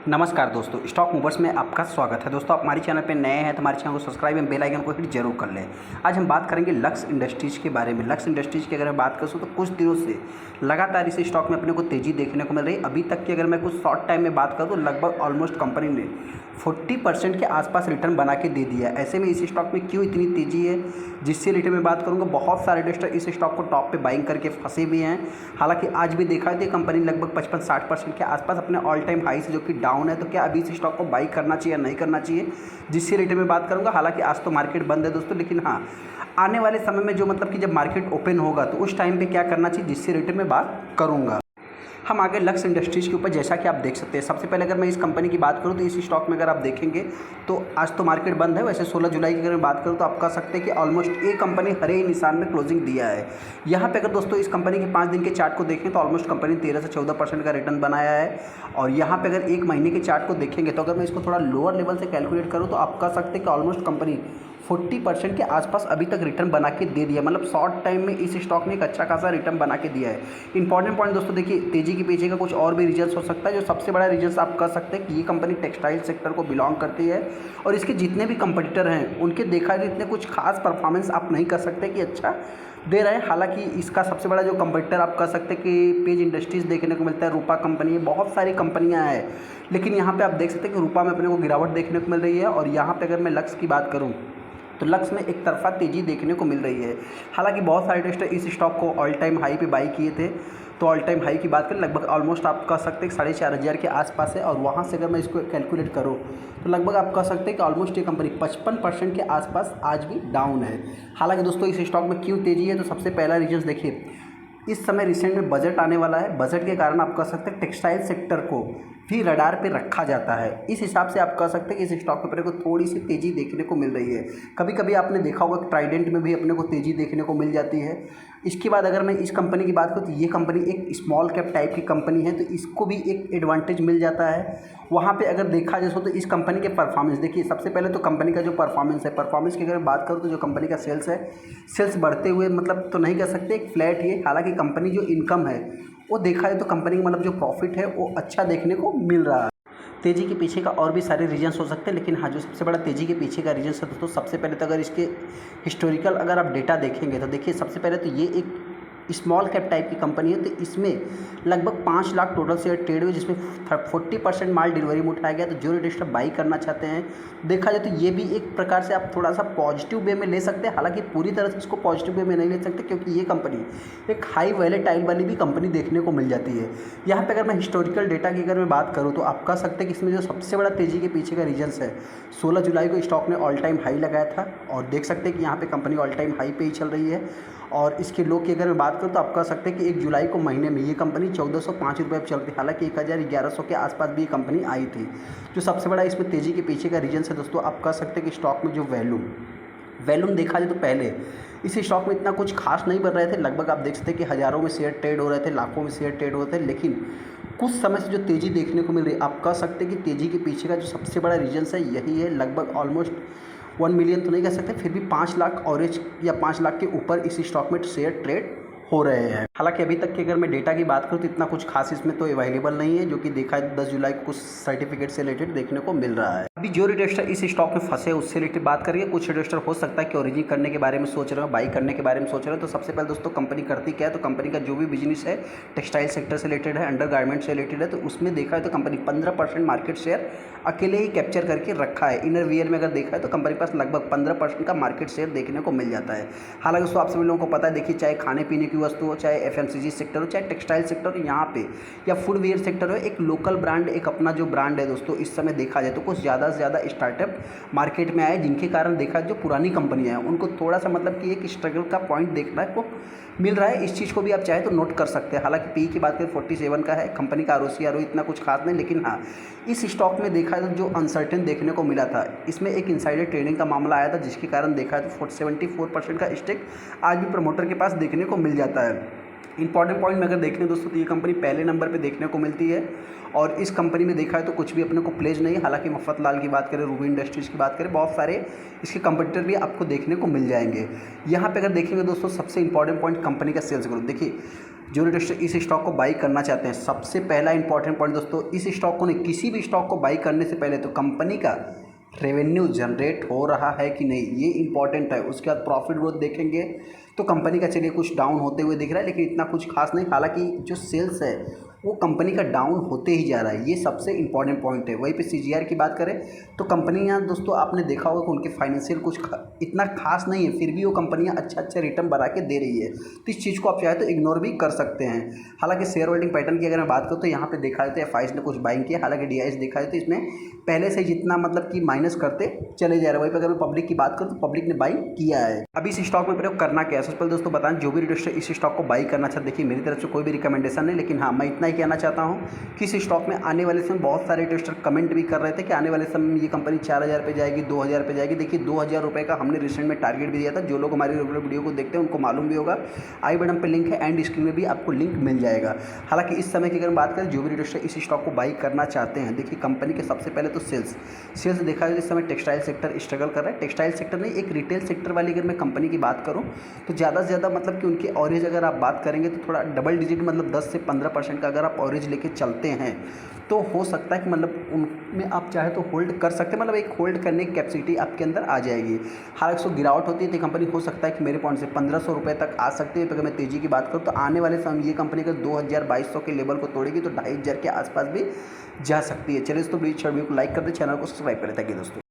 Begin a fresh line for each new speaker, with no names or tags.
नमस्कार दोस्तों, stock movers में आपका स्वागत है। दोस्तों, आप हमारे चैनल पे नए हैं तो हमारे चैनल को सब्सक्राइब एवं बेल आइकन को हिट जरूर कर लें। आज हम बात करेंगे लक्स इंडस्ट्रीज़ के बारे में। लक्स इंडस्ट्रीज़ की अगर मैं बात करूँ तो कुछ दिनों से लगातार इस स्टॉक में अपने को तेज़ी देखने को मिल रही है। अभी तक की अगर मैं कुछ शॉर्ट टाइम में बात करूँ तो लगभग ऑलमोस्ट कंपनी ने 40% के आसपास रिटर्न बना के दे दिया। ऐसे में इस स्टॉक में क्यों इतनी तेज़ी है, जिससे रिलेटेड मैं बात करूँगा। बहुत सारे इन्वेस्टर इस स्टॉक को टॉप पे बाइंग करके फंसे भी हैं। हालांकि आज भी देखा है तो कंपनी लगभग 55-60% के आसपास अपने ऑल टाइम हाई से जो कि डाउन है। तो क्या अभी इस स्टॉक को बाई करना चाहिए या नहीं करना चाहिए, जिससे रिलेटेड में बात करूँगा। हालांकि आज तो मार्केट बंद है दोस्तों, लेकिन हाँ, आने वाले समय में जो मतलब कि जब मार्केट ओपन होगा तो उस टाइम पे क्या करना चाहिए, जिससे रिलेटेड में बात करूँगा। हम आगे लक्स इंडस्ट्रीज़ के ऊपर जैसा कि आप देख सकते हैं। सबसे पहले अगर मैं इस कंपनी की बात करूं तो इस स्टॉक में अगर आप देखेंगे तो आज तो मार्केट बंद है। वैसे 16 जुलाई की अगर मैं बात करूं तो आप कह सकते हैं कि ऑलमोस्ट एक कंपनी हरे ही निशान में क्लोजिंग दिया है। यहाँ पे अगर दोस्तों इस कंपनी के 5 दिन के चार्ट को देखें तो ऑलमोस्ट कंपनी 13 से 14% का रिटर्न बनाया है। और यहाँ पर अगर एक महीने के चार्ट को देखेंगे तो अगर मैं इसको थोड़ा लोअर लेवल से कैलकुलेट करूँ तो आप कह सकते हैं कि ऑलमोस्ट कंपनी 40% के आसपास अभी तक रिटर्न बना के दे दिया। मतलब शॉर्ट टाइम में इस स्टॉक ने एक अच्छा खासा रिटर्न बना के दिया है। इंपॉर्टेंट पॉइंट दोस्तों देखिए, तेजी के पीछे का कुछ और भी रीजन्स हो सकता है। जो सबसे बड़ा रीजन्स आप कह सकते हैं कि ये कंपनी टेक्सटाइल सेक्टर को बिलोंग करती है और इसके जितने भी कंपटीटर हैं उनके देखा जाए इतने कुछ खास परफॉर्मेंस आप नहीं कर सकते कि अच्छा दे रहे हैं। हालांकि इसका सबसे बड़ा जो कंपटीटर आप कह सकते हैं कि पेज इंडस्ट्रीज़ देखने को मिलता है, रूपा कंपनी है, बहुत सारी कंपनियां हैं। लेकिन यहाँ पे आप देख सकते हैं कि रूपा में अपने को गिरावट देखने को मिल रही है। और यहाँ पे अगर मैं लक्स की बात करूँ तो लक्स में एक तरफा तेज़ी देखने को मिल रही है। हालांकि बहुत सारे इन्वेस्टर इस स्टॉक को ऑल टाइम हाई पे बाई किए थे। तो ऑल टाइम हाई की बात करें लगभग ऑलमोस्ट आप कह सकते हैं 4,500 के आसपास है। और वहाँ से अगर मैं इसको कैलकुलेट करूँ तो लगभग आप कह सकते हैं कि ऑलमोस्ट ये कंपनी 55% के आसपास आज भी डाउन है। हालांकि दोस्तों इस स्टॉक में क्यों तेज़ी है, तो सबसे पहला रीजन देखिए, इस समय रिसेंट में बजट आने वाला है। बजट के कारण आप कह सकते हैं टेक्सटाइल सेक्टर को भी रडार पे रखा जाता है। इस हिसाब से आप कह सकते हैं कि इस स्टॉक के ऊपर को थोड़ी सी तेज़ी देखने को मिल रही है। कभी कभी आपने देखा होगा कि ट्राइडेंट में भी अपने को तेज़ी देखने को मिल जाती है। इसके बाद अगर मैं इस कंपनी की बात करूँ तो ये कंपनी एक स्मॉल कैप टाइप की कंपनी है, तो इसको भी एक एडवांटेज मिल जाता है। वहाँ पे अगर देखा जाए तो इस कंपनी के परफॉर्मेंस देखिए, सबसे पहले तो कंपनी का जो परफॉर्मेंस है, परफॉर्मेंस की अगर बात करूँ तो जो कंपनी का सेल्स है, सेल्स बढ़ते हुए मतलब तो नहीं कह सकते, एक फ्लैट ही है। हालांकि कंपनी जो इनकम है वो देखा जाए तो कंपनी का मतलब जो प्रॉफिट है वो अच्छा देखने को मिल रहा है। तेज़ी के पीछे का और भी सारे रीजन्स हो सकते हैं, लेकिन हाँ, जो सबसे बड़ा तेज़ी के पीछे का रीजन है दोस्तों, सबसे पहले तो अगर इसके हिस्टोरिकल अगर आप डेटा देखेंगे तो देखिए, सबसे पहले तो ये एक स्मॉल कैप टाइप की कंपनी है। तो इसमें लगभग 5 लाख टोटल शेयर ट्रेड हुए, जिसमें 40% माल डिलीवरी में उठाया गया। तो जो इन्वेस्टर बाई करना चाहते हैं, देखा जाए तो ये भी एक प्रकार से आप थोड़ा सा पॉजिटिव वे में ले सकते हैं। हालांकि पूरी तरह से इसको पॉजिटिव वे में नहीं ले सकते, क्योंकि ये कंपनी एक हाई वैलेटाइल वाली भी कंपनी देखने को मिल जाती है। यहाँ पर अगर मैं हिस्टोरिकल डेटा की अगर मैं बात करूँ तो आप कह सकते हैं कि इसमें जो सबसे बड़ा तेज़ी के पीछे का रीजन्स है, 16 जुलाई को स्टॉक ने ऑल टाइम हाई लगाया था। और देख सकते हैं कि यहाँ पर कंपनी ऑल टाइम हाई पे ही चल रही है। और इसके लो की अगर मैं बात करूँ तो आप कह सकते हैं कि 1 जुलाई को महीने में ये कंपनी 1405 रुपये पर चल रही है। हालांकि 1100 के आसपास भी ये कंपनी आई थी। जो सबसे बड़ा इसमें तेज़ी के पीछे का रीजन है दोस्तों, आप कह सकते हैं कि स्टॉक में जो वैल्यूम देखा जाए तो पहले इस स्टॉक में इतना कुछ खास नहीं बन रहे थे। लगभग आप देख सकते हैं कि हज़ारों में शेयर ट्रेड हो रहे थे, लाखों में शेयर ट्रेड हो रहे थे। लेकिन कुछ समय से जो तेज़ी देखने को मिल रही है, आप कह सकते हैं कि तेज़ी के पीछे का जो सबसे बड़ा रीजन है यही है। लगभग ऑलमोस्ट 1 मिलियन तो नहीं कह सकते, फिर भी 5 लाख ऑवरेज या 5 लाख के ऊपर इस स्टॉक में शेयर ट्रेड हो रहे हैं। हालांकि अभी तक की अगर मैं डेटा की बात करूँ तो इतना कुछ खास इसमें तो अवेलेबल नहीं है। जो कि देखा है 10 जुलाई को कुछ सर्टिफिकेट से रिलेटेड देखने को मिल रहा है। अभी जो इन्वेस्टर इस स्टॉक में फंसे उससे रिलेटेड बात करेंगे। कुछ इन्वेस्टर हो सकता है कि ओरिजिन करने के बारे में सोच रहे हो, बाई करने के बारे में सोच रहे हो। तो सबसे पहले दोस्तों कंपनी करती क्या है, तो कंपनी का जो भी बिजनेस है टेक्सटाइल सेक्टर से रिलेटेड है, अंडर गारमेंट से रिलेटेड है। तो उसमें देखा है तो कंपनी 15% मार्केट शेयर अकेले ही कैप्चर करके रखा है। इनर वियर में अगर देखा है तो कंपनी के पास लगभग 15% का मार्केट शेयर देखने को मिल जाता है। हालांकि दोस्तों आप सभी लोगों को पता है, देखिए, चाहे खाने पीने की वस्तु हो, चाहे FMCG सेक्टर हो, चाहे टेक्सटाइल सेक्टर हो, यहाँ पे या फूड वेयर सेक्टर हो, एक लोकल ब्रांड, एक अपना जो ब्रांड है दोस्तों, इस समय देखा जाए तो कुछ ज़्यादा से ज़्यादा स्टार्टअप मार्केट में आए, जिनके कारण देखा जो पुरानी कंपनियाँ हैं उनको थोड़ा सा मतलब कि एक स्ट्रगल का पॉइंट देखने को मिल रहा है। इस चीज़ को भी आप चाहे तो नोट कर सकते हैं। हालांकि पी की बात करें 47 का है, कंपनी का ROC इतना कुछ खास नहीं। लेकिन हाँ, इस स्टॉक में देखा तो जो अनसर्टेन देखने को मिला था, इसमें एक इनसाइडर ट्रेडिंग का मामला आया था, जिसके कारण देखा तो 74% का स्टेक आज भी प्रमोटर के पास देखने को मिल जाता है। इंपॉर्टेंट पॉइंट में अगर देखें दोस्तों तो ये कंपनी पहले नंबर पे देखने को मिलती है और इस कंपनी में देखा है तो कुछ भी अपने को प्लेज नहीं है। हालांकि मफतलाल की बात करें, रूबी इंडस्ट्रीज़ की बात करें, बहुत सारे इसके कंपटीटर भी आपको देखने को मिल जाएंगे। यहाँ पे अगर देखेंगे दोस्तों सबसे इंपॉर्टेंट पॉइंट कंपनी का सेल्स ग्रोथ। देखिए जो इन्वेस्टर इस स्टॉक को बाई करना चाहते हैं, सबसे पहला इंपॉर्टेंट पॉइंट दोस्तों, इस स्टॉक को नहीं, किसी भी स्टॉक को बाई करने से पहले तो कंपनी का रेवेन्यू जनरेट हो रहा है कि नहीं, ये इंपॉर्टेंट है। उसके बाद प्रॉफिट ग्रोथ देखेंगे तो कंपनी का चलिए कुछ डाउन होते हुए दिख रहा है, लेकिन इतना कुछ खास नहीं। हालांकि जो सेल्स है वो कंपनी का डाउन होते ही जा रहा है, ये सबसे इंपॉर्टेंट पॉइंट है। वहीं पे सीजीआर की बात करें तो कंपनियां दोस्तों आपने देखा होगा कि उनके फाइनेंशियल कुछ इतना खास नहीं है, फिर भी वो कंपनियां अच्छा रिटर्न बना के दे रही है। तो इस चीज़ को आप चाहे तो इग्नोर भी कर सकते हैं। हालांकि शेयर होल्डिंग पैटर्न की अगर मैं बात करूँ तो यहाँ पे देखा है तो एफआईज ने कुछ बाइंग किया, हालांकि डीआईएस देखा है तो इसमें पहले से जितना मतलब कि माइनस करते चले जा रहे हैं। वहीं पर अगर मैं पब्लिक की बात करूँ तो पब्लिक ने बाइंग किया है। अभी इस स्टॉक में प्रयोग करना क्या है, सबसे पहले दोस्तों बताएं, जो भी इन्वेस्टर इस स्टॉक को बाई करना चाहते, देखिए मेरी तरफ से कोई भी रिकमेंडेशन नहीं, लेकिन हाँ मैं इतना ही कहना चाहता हूँ कि इस स्टॉक में आने वाले समय बहुत सारे इन्वेस्टर कमेंट भी कर रहे थे कि आने वाले समय में ये कंपनी 4000 पे जाएगी, 2000 पे जाएगी। देखिए 2000 रुपये का हमने रिसेंट में टारगेट भी दिया था। जो लोग हमारी रेगुलर वीडियो को देखते हैं उनको मालूम भी होगा, आई बटन पर लिंक है, एंड स्क्रीन में भी आपको लिंक मिल जाएगा। हालांकि इस समय की अगर बात करें, जो भी इन्वेस्टर इस स्टॉक को बाई करना चाहते हैं, देखिए कंपनी के सबसे पहले तो सेल्स देखा जाए इस समय टेक्सटाइल सेक्टर स्ट्रगल कर रहा है। टेक्सटाइल सेक्टर नहीं, एक रिटेल सेक्टर वाली अगर मैं कंपनी की बात करूँ तो ज़्यादा से ज़्यादा मतलब कि उनके ऑवरेज अगर आप बात करेंगे तो थोड़ा डबल डिजिट मतलब 10 से 15% का अगर आप ऑवरेज लेके चलते हैं तो हो सकता है कि मतलब उनमें आप चाहे तो होल्ड कर सकते हैं, मतलब एक होल्ड करने की कैपेसिटी आपके अंदर आ जाएगी। हालांकि सो गिरावट होती है तो कंपनी हो सकता है कि मेरे पॉइंट से 1500 रुपये तक आ सकती है। अगर मैं तेज़ी की बात करूँ तो आने वाले समय ये कंपनी अगर 2200 के लेवल को तोड़ेगी तो 2500 के आसपास भी जा सकती है। चलिए दोस्तों, प्लीज़ वीडियो को लाइक कर दें, चैनल को सब्सक्राइब करें। थैंक यू दोस्तों।